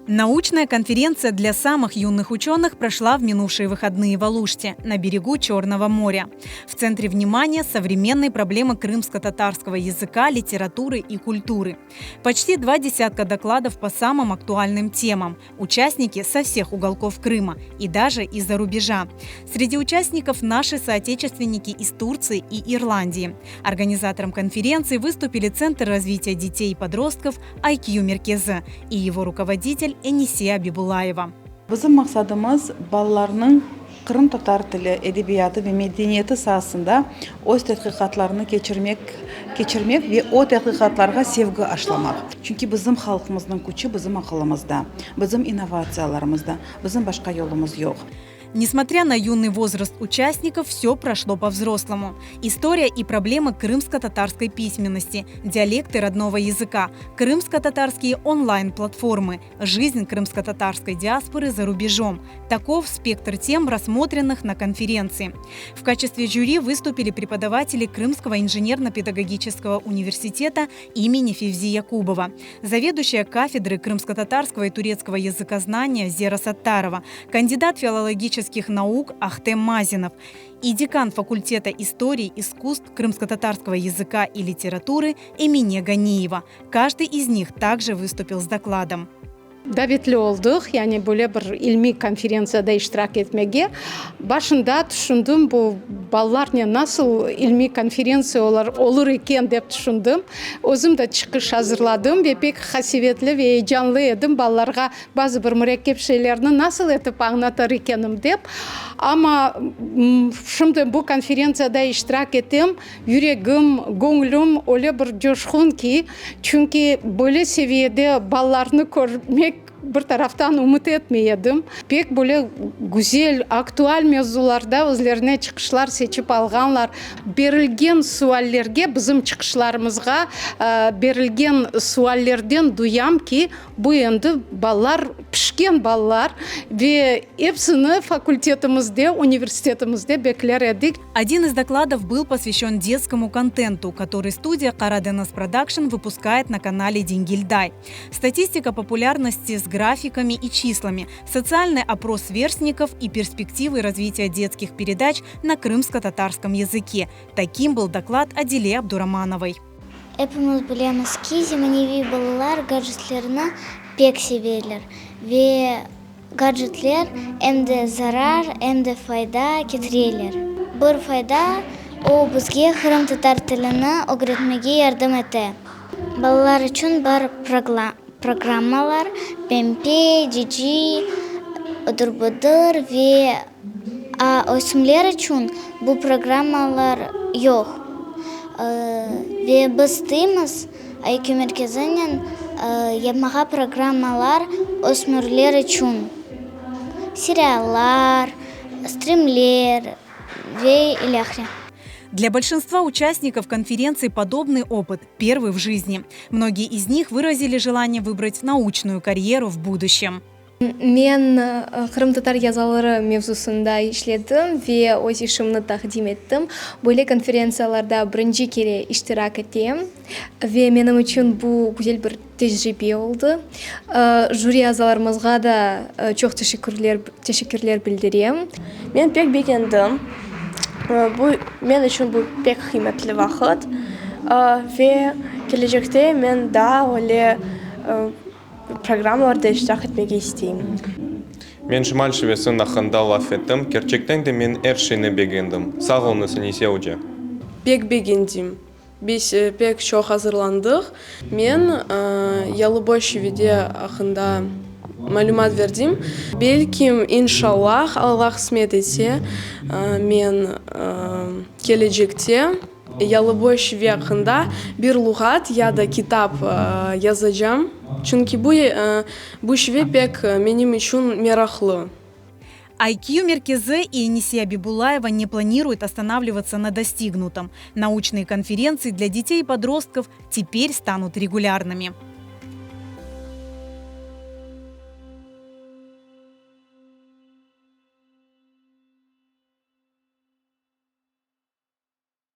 Научная конференция для самых юных ученых прошла в минувшие выходные в Алуште, на берегу Черного моря. В центре внимания современные проблемы крымско-татарского языка, литературы и культуры. Почти 20 докладов по самым актуальным темам. Участники со всех уголков Крыма и даже из-за рубежа. Среди участников наши соотечественники из Турции и Ирландии. Организатором конференции выступили Центр развития детей и подростков IQ Merkezi и его руководитель Энисия Бибулаева. Bizim maksadımız ballarının Kırım Tatar tili, edebiyatı ve medeniyeti sahasında o tədqiqatlarını keçirmek ve o tədqiqatlarga sevgi aşlamak. Çünkü bizim halkımızın gücü bizim akılımızda, bizim innovasiyalarımızda, bizim başka yolumuz yok. Несмотря на юный возраст участников, все прошло по-взрослому. История и проблемы крымско-татарской письменности, диалекты родного языка, крымско-татарские онлайн-платформы, жизнь крымско-татарской диаспоры за рубежом. Таков спектр тем, рассмотренных на конференции. В качестве жюри выступили преподаватели Крымского инженерно-педагогического университета имени Февзи Якубова, заведующая кафедры крымско-татарского и турецкого языкознания Зера Саттарова, кандидат филологических наук Ахтем Мазинов и декан факультета истории, искусств крымско-татарского языка и литературы Эмине Ганиева. Каждый из них также выступил с докладом. Davetli olduk. Yani böyle bir ilmi konferansiyada iştirak etmeye. Başında düşündüm bu ballar nasıl ilmi konferansiyalar olur iken dep düşündüm. Özüm de çıkış hazırladım ve pek hasivetli ve heyecanlı edim. Ballarga bazı bir mürekkep şeylerini nasıl etip anlatır ikenim dep. Ama şimdi bu konferansiyada iştirak ettim. Yüreğim, gönlüm öyle bir coşkun ki. Çünkü böyle seviyede ballarını görmek bir taraftan umut etmeydim. Pek böyle güzel, aktüel mevzularda özlerine çıkışlar seçip alganlar. Berilgen suallerge, bizim çıkışlarımızga berilgen suallerden duyam ki bu endi ballar, pişken ballar ve hepsini fakültetimizde, üniversitetimizde bekler edik. Один из докладов был посвящен детскому контенту, который студия Караденас Продакшн выпускает на канале Дингильдай. Статистика популярности с графиками и числами, социальный опрос сверстников и перспективы развития детских передач на крымско-татарском языке. Таким был доклад Адиле Абдурамановой. Hepimiz bilemiz ki zamannevi balalar gadjetlerini pek severler ve gadjetler hem de zarar hem de fayda keltirerler. Bir fayda o bizga Kırım Tatar tilini öğretmege yardım ete. Balalar için bir programmalar Pempe, Cici, Odur-budur ve öğretmenler için bu programmalar yok. Ve biz deyimiz IQ Merkezi'nin yapmağa programmalar öğretmenler için seriallar, стримлер ve ilahi. Для большинства участников конференции подобный опыт – первый в жизни. Многие из них выразили желание выбрать научную карьеру в будущем. Мен Kırım Tatar yazarları mevzusunda işledim ve öz işimni taqdim ettim. Böyle konferensiyalarda birinci kere iştirak ettim ve benim için bu güzel bir tecrübe oldu. Jüri azalarımızga da çok teşekkürler bildireyim. Men pek beğendim. Bu men için bu pek kıymetli vakit ve gelecekte men daha öyle programlarda iştirak etmeyi isteyeyim. Men Şimal Şivesi'nin hakkında laf ettim. Gerçekten de men her şeyini beğendim. Sağ olun Enisiya Hoca. Pek beğendim. Biz pek çok hazırlandık. Men Yalıboş video hakkında malumat verdim. Belki inşallah Allah kısmet etse men gelecekte Yalıboş video hakkında bir lügat ya da kitap yazacağım. Çünkü bu şey pek benim için meraklı. IQ Merkezi и Энисия Бибулаева не планируют останавливаться на достигнутом. Научные конференции для детей и подростков теперь станут регулярными.